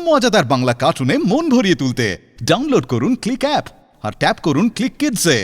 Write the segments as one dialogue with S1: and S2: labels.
S1: মজাদার বাংলা কার্টুনে মন ভরিয়ে তুলতে ডাউনলোড করুন ক্লিক অ্যাপ আর ট্যাপ করুন ক্লিক কিডসে।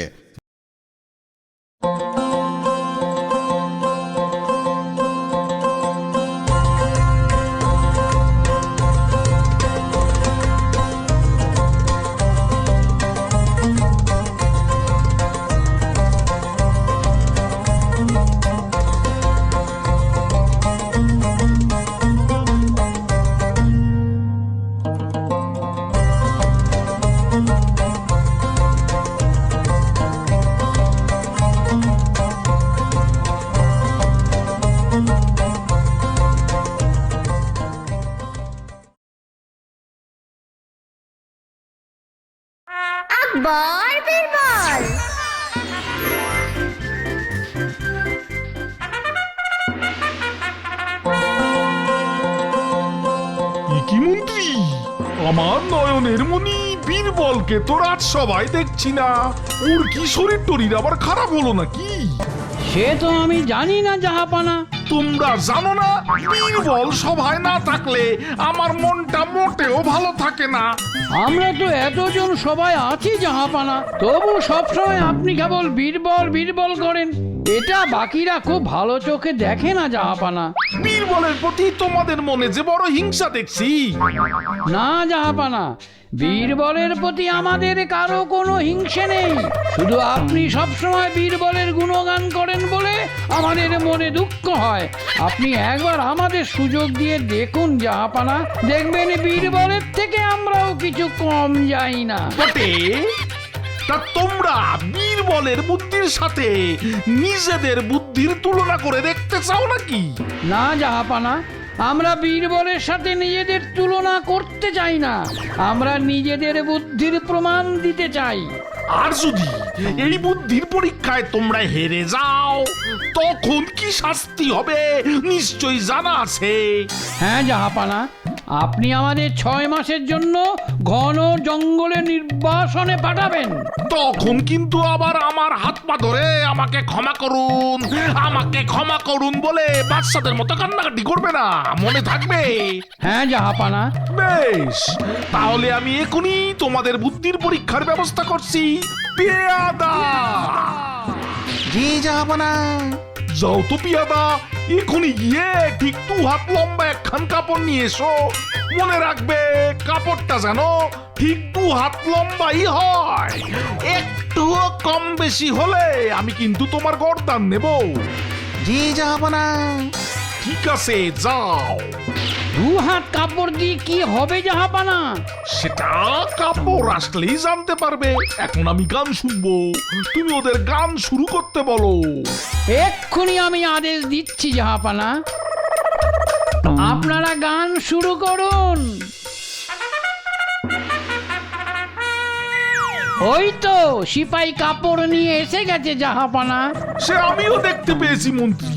S2: আকবর বীরবল।
S3: কি মন্ত্রী, আমার নয়নের মণি বীরবলকে তো রাজসভায় দেখছি না। ওর কি শরীর টরীর আবার খারাপ হলো নাকি?
S4: সে তো আমি জানি না জাহাপানা।
S3: তোমরা জানো না, বীরবল সভায় না থাকলে আমার মনটা মোটেও ভালো থাকে না।
S4: আমরা তো এতজন সবাই আছি জাহাপানা, তবু সবসময় আপনি কেবল বীরবল বীরবল করেন। এটা বাকিরা খুব ভালো চোখে দেখে না জাহাপানা।
S3: বীরবলের প্রতি তোমাদের মনে যে বড় হিংসা দেখছি।
S4: না জাহাপানা, বীরবলের প্রতি আমাদের কারো কোনো হিংসে নেই। শুধু আপনি সবসময় বীরবলের গুণগান করেন বলে আমাদের মনে দুঃখ হয়। আপনি একবার আমাদের সুযোগ দিয়ে দেখুন জাহাপানা, দেখবেন বীরবলের থেকে আমরাও কিছু কম যাই না।
S3: বটে, তা তোমরা বীরবলের বুদ্ধির সাথে নিজেদের বুদ্ধির তুলনা করে দেখতে চাও নাকি?
S4: না জাহাপানা, আমরা বীরবলের সাথে নিজেদের তুলনা করতে চাই না। আমরা নিজেদের বুদ্ধির প্রমাণ দিতে চাই।
S3: আর যদি এই বুদ্ধির পরীক্ষায় তোমরা হেরে যাও, তখন কি শাস্তি হবে নিশ্চয়ই জানা আছে।
S4: হ্যাঁ জাহাপানা, আপনি আমাদের 6 মাসের জন্য ঘন জঙ্গলে নির্বাসনে পাঠাবেন।
S3: তখন কিন্তু আবার আমার হাত পা ধরে আমাকে ক্ষমা করুন, আমাকে ক্ষমা করুন বলে বাচ্চাদের মতো কান্নাকাটি করবে না, মনে থাকবে?
S4: হ্যাঁ জাহাপানা।
S3: বেশ, তাহলে আমি এখনই তোমাদের বুদ্ধির পরীক্ষার ব্যবস্থা করছি। পেয়াদা,
S5: জি জাহাপানা।
S3: যাও তো পিয়াদা, এখনই গিয়ে ঠিক 2 হাত লম্বা একখান কাপড় নিয়ে এসো। মনে রাখবে, কাপড়টা যেন ঠিক 2 হাত লম্বাই হয়। একটুও কম বেশি হলে আমি কিন্তু তোমার গর্দান নেব।
S5: জি জাহাপানা।
S3: ঠিক আছে, যাও।
S4: 2 হাত কাপড় দিয়ে কি হবে জাহাপানা?
S3: সেটা কাপড় আসলেই জানতে পারবে। এখন আমি গান শুনবো, তুমি ওদের গান শুরু করতে বলো।
S4: এক্ষুনি আমি আদেশ দিচ্ছি জাহাপানা, আপনারা গান শুরু করুন। ওই তো সিপাই কাপড় নিয়ে এসে গেছে জাহাপানা।
S3: সে আমিও দেখতে পেয়েছি মন্ত্রী।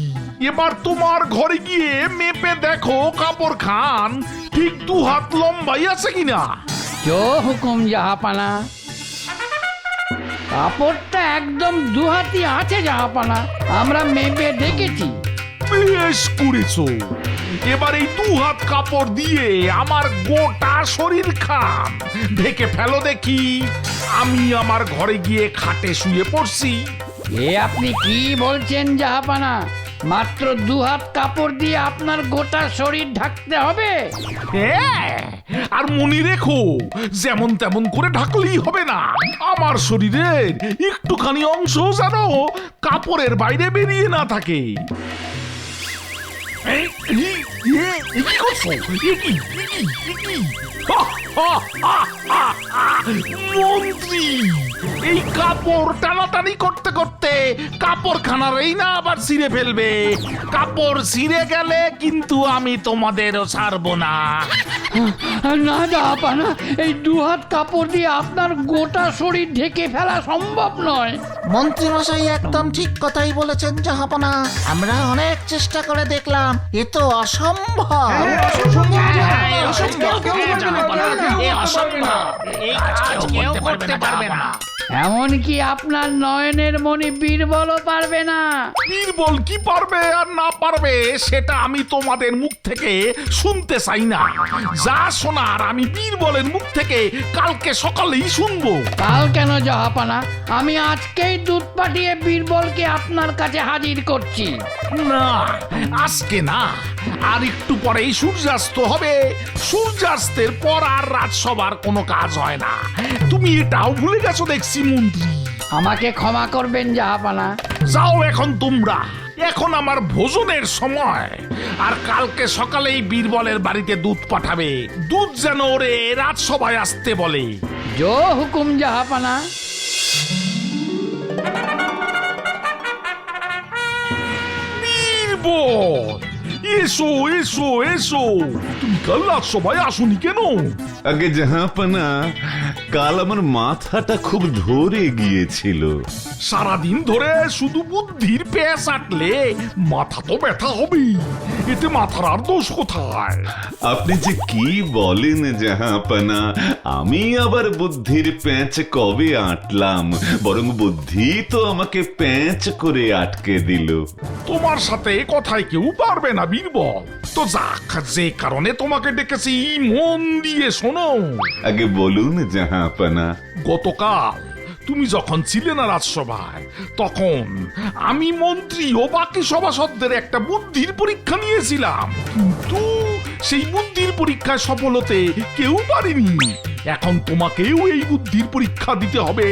S3: এবার তোমার ঘরে গিয়ে মেপে দেখো কাপড় খান ঠিক 2 হাত লম্বাই আছে কিনা।
S4: জো হুকুম জাহাপানা। কাপড়টা একদম 2 হাতই আছে জাহাপানা, আমরা মেপে দেখেছি।
S3: বেশ করেছো। এবার এই 2 হাত কাপড় দিয়ে আমার গোটা শরীর খান, ঢেকে ফেলো দেখি। আমি আমার ঘরে গিয়ে খাটে শুয়ে পড়ছি।
S4: এ আপনি কি বলছেন জাহাপানা? মাত্র 2 হাত কাপড় দিয়ে আপনার গোটা শরীর ঢাকতে হবে?
S3: হ্যাঁ, আর মনে রেখো, যেমন তেমন করে ঢাকলেই হবে না। আমার শরীরের একটুখানি অংশ যেন কাপড়ের বাইরে বেরিয়ে না থাকে। কি করছো? মন্ত্রী, এই কাপড় টানাটানি করতে করতে কাপড়খানারই না আবার ছিঁড়ে ফেলবে। কাপড় ছিঁড়ে গেলে কিন্তু আমি তোমাদেরও ছাড়বো না।
S4: না জাহাপানা, এই 2 হাত কাপড় দিয়ে আপনার গোটা শরীর ঢেকে ফেলা সম্ভব নয়।
S5: মন্ত্রী মশাই একদম ঠিক কথাই বলেছেন জাহাপানা। আমরা অনেক চেষ্টা করে দেখলাম, এ তো অসম্ভব।
S4: এমনকি আপনার নয়নের মণি বীরবলও পারবে না।
S3: বীরবল কি পারবে আর না পারবে সেটা আমি তোমাদের মুখ থেকে শুনতে চাই না। যা শোনার আমি বীরবলের মুখ থেকে কালকে সকালেই শুনবো।
S4: কাল কেন জাহাপানা, আমি আজকেই দুধ পাঠিয়ে বীরবলকে আপনার কাছে হাজির করছি।
S3: না, আজকে না, আর একটু পরেই সূর্যাস্ত হবে। সূর্যাস্তের পর আর রাজসভার কোনো কাজ হয় না। তুমি এটাও ভুলে গেছো দেখছি মন্ত্রী।
S4: আমাকে ক্ষমা করবেন জাহাপানা।
S3: যাও এখন তোমরা, এখন আমার ভোজনের সময়। আর কালকে সকালেই বীরবলের বাড়িতে দুধ পাঠাবে। দুধ যেন ওরে রাজসভায় আসতে বলে।
S4: জো হুকুম জাহাপানা।
S3: বীরবল, এসো এসো এসো। তুমি কাল রাজসভায় আসুনি কেন?
S6: আগে জাহাপানা, কাল আমার মাথাটা খুব ধরে গিয়েছিল।
S3: সারাদিন ধরে শুধু বুদ্ধির পেঁচ আটলে মাথা তো ব্যথা হবেই। এতে মাথার আর দোষ কোথায়?
S6: আপনি যে কি বলেন জাহাপানা, আমি আবার বুদ্ধির প্যাঁচ কবে আটলাম? বরং বুদ্ধি তো আমাকে প্যাঁচ করে আটকে দিল।
S3: তোমার সাথে কথায় কেউ পারবে না বীরবল। তো যাক, যে কারণে তোমাকে ডেকেছি মন দিয়ে শোনো।
S6: আগে বলুন জাহাপানা।
S3: গতকাল তুমি যখন ছিলে না রাজসভায়, তখন আমি মন্ত্রী ও বাকি সভাসদদের একটা বুদ্ধির পরীক্ষা নিয়েছিলাম, কিন্তু সেই বুদ্ধির পরীক্ষায় সফল হতে কেউ পারেনি। এখন তোমাকেও এই বুদ্ধির পরীক্ষা দিতে হবে।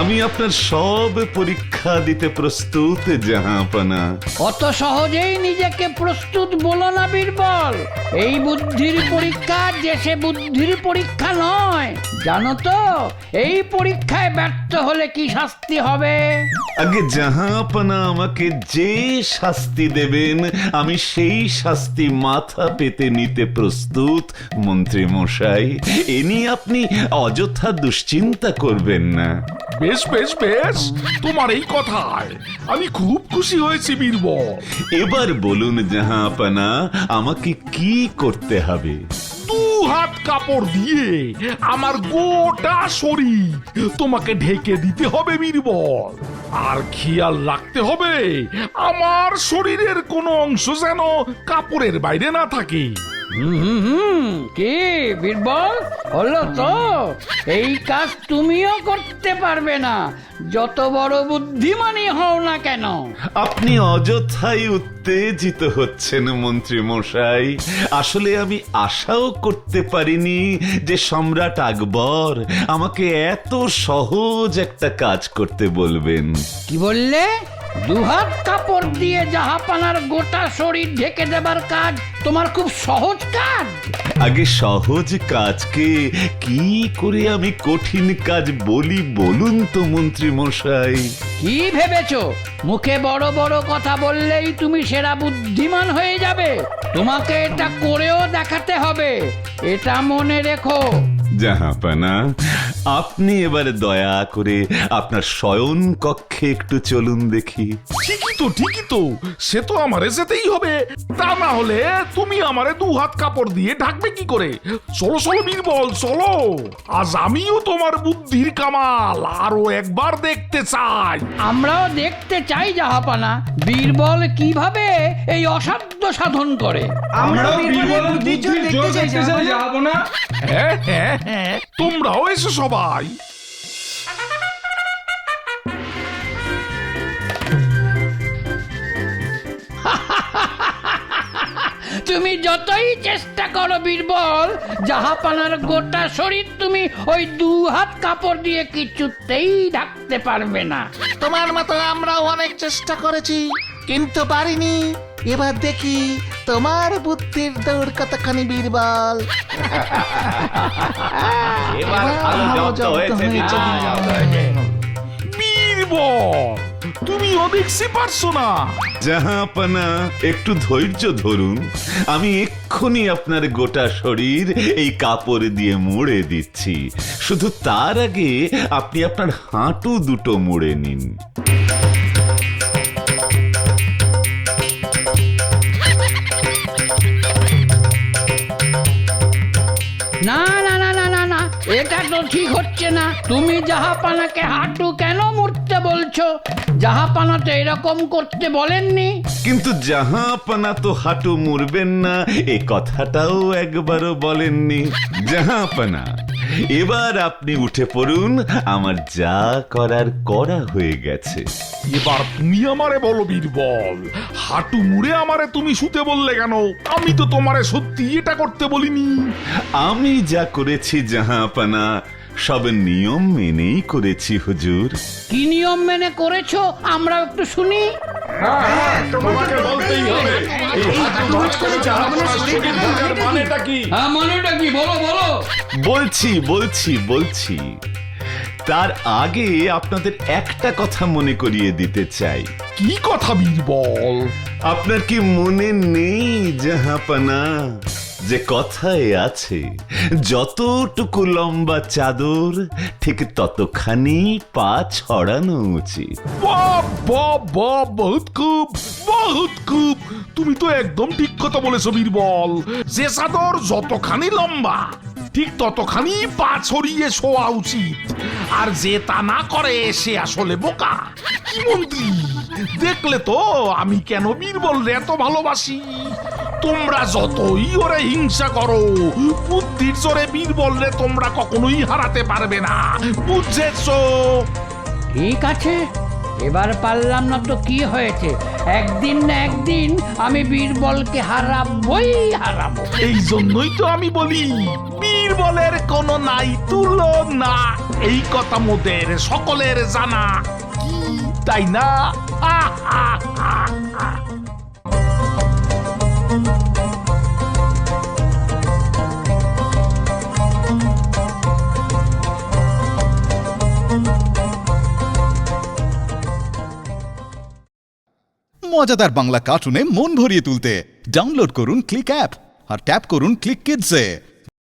S6: আমি আপনার সব পরীক্ষা দিতে প্রস্তুত জাহাপানা।
S4: অত সহজেই নিজেকে প্রস্তুত বলো না বীরবল। এই বুদ্ধির পরীক্ষা দেশে বুদ্ধির পরীক্ষা নয়, জানো তো? এই পরীক্ষায় ব্যর্থ হলে কি শাস্তি হবে?
S6: আগে জাহাপানা, আমাকে যে শাস্তি দেবেন আমি সেই শাস্তি মাথা পেতে নিতে প্রস্তুত মন্ত্রী মশাই। এ নিয়ে আপনি অযথা দুশ্চিন্তা করবেন না।
S3: বেশ বেশ বেশ, তোমার এই কথায় আমি খুব খুশি হয়েছি বীরবল।
S6: এবার বলুন জাহাপানা, আমাকে কি করতে হবে?
S3: 2 হাত কাপড় দিয়ে আমার গোটা শরীর তোমাকে ঢেকে দিতে হবে বীরবল। আর খেয়াল রাখতে হবে আমার শরীরের কোনো অংশ যেন কাপড়ের বাইরে না থাকে।
S4: কি বীরবল, হলো তো? এই কাজ তুমিও করতে পারবে না, যত বড় বুদ্ধিমানই হও না কেন।
S6: আপনি অযথাই উত্তেজিত হচ্ছেন মন্ত্রী মশাই। আসলে আমি আশাও করতে পারিনি যে সম্রাট আকবর আমাকে এত সহজ একটা কাজ করতে বলবেন।
S4: কি বললে? 2 হাত কাপড় দিয়ে জাহাপানার গোটা শরীর ঢেকে দেবার কাজ তোমার খুব সহজ কাজ?
S6: আগে সহজ কাজকে কি করে আমি কঠিন কাজ বলি বলুন তো মন্ত্রী মশাই।
S4: কি ভেবেছো মুখে বড় বড় কথা বললেই তুমি সেরা বুদ্ধিমান হয়ে যাবে? তোমাকে এটা করেও দেখাতে হবে, এটা মনে রেখো।
S6: জাহাপানা, আপনি এবার দয়া করে আপনার শয়ন কক্ষে একটু চলুন দেখি।
S3: ঠিকই তো, সে তো আমারে যেতেই হবে। তা না হলে তুমি আমারে 2 হাত কাপড় দিয়ে ঢাকবে কি করে? চলো চলো বীরবল, চলো। আজ আমিও তোমার বুদ্ধির কামাল আরো একবার দেখতে চাই।
S4: আমরাও দেখতে চাই জাহাপানা, বীরবল কিভাবে এই অসাধ্য সাধন করে।
S7: আমরাও বীরবলের বুদ্ধির জোর দেখতে চাই জাহাপানা।
S3: হ্যাঁ হ্যাঁ হ্যাঁ, তোমরাও এসো সবাই।
S4: তুমি যতই চেষ্টা করো বীরবল, জাহাপানার গোটা শরীর তুমি ওই 2 হাত কাপড় দিয়ে কিছুতেই ঢাকতে পারবে না।
S5: তোমার মতো আমরাও অনেক চেষ্টা করেছি, কিন্তু পারিনি। এবার দেখি তোমার বুদ্ধির দৌড় কতখানি বীরবল।
S6: এবার ভালো জব্দ হয়েছে
S3: বীরবল, তুমিও দেখছি পারছো না।
S6: জাহাপানা, একটু ধৈর্য ধরুন। আমি এক্ষুনি আপনার গোটা শরীর এই কাপড় দিয়ে মুড়ে দিচ্ছি। শুধু তার আগে আপনি আপনার হাঁটু দুটো মুড়ে নিন।
S4: না না না না না না এটা তো ঠিক হচ্ছে না। তুমি জাহাপানাকে হাঁটু কেন মুড়তে বলছো? জাহাপানা তো এরকম করতে বলেননি।
S6: কিন্তু জাহাপানা তো হাঁটু মুড়বেন না এ কথাটাও একবারও বলেননি। জাহাপানা, এবার আপনি উঠে পড়ুন, আমার যা করার করা হয়ে গেছে।
S3: এবার তুমি আমারে বলো বীরবল, হাঁটু মুড়ে আমারে তুমি শুতে বললে কেন? আমি তো তোমারে সত্যি এটা করতে বলিনি।
S6: আমি যা করেছি জাহাপানা সব নিয়ম মেনেই করেছি হুজুর।
S4: কি নিয়ম মেনে করেছো আমরা একটু শুনি।
S7: তোমাকে বলতেই হবে এই হাঁটু ভাঁজ করে জাহাপনার শরীর ঢাকার মানেটা কি?
S4: হ্যাঁ মানেটা কি বলো বলো।
S6: বলছি তার আগে আপনাদের একটা কথা মনে করিয়ে দিতে চাই।
S3: কি কথা বীরবল?
S6: আপনার কি মনে নেই জাহাপানা যে কথায় আছে যতটুকু লম্বা চাদর ঠিক ততখানি পা ছড়ানো উচিত?
S3: বাহ বাহ বাহ, বহুত খুব। তুমি তো একদম ঠিক কথা বলেছো বীরবল। যে চাদর যতখানি লম্বা ঠিক ততখানি পা ছড়িয়ে শোয়া উচিত, আর যে তা না করে সে আসলে বোকা। কি মন্ত্রী, দেখলে তো আমি কেন বীরবল এত ভালোবাসি। তোমরা যতই ওরে হিংসা করো, বুদ্ধির জোরে বীরবল রে তোমরা কখনোই হারাতে পারবে না, বুঝেছো?
S4: ঠিক আছে, এবার পারলাম না তো কি হয়েছে, একদিন না একদিন আমি বীরবলকে হারাবই হারাবো।
S3: এই জন্যই তো আমি বলি বীরবলের কোনো নাই তুলনা। এই কথা মোদের সকলের জানা, কি তাই না? আহ, আহ, আহ, আহ।
S1: মজাদার বাংলা কার্টুনে মন ভরিয়ে তুলতে ডাউনলোড করুন ক্লিক অ্যাপ আর ট্যাপ করুন ক্লিক কিডসে।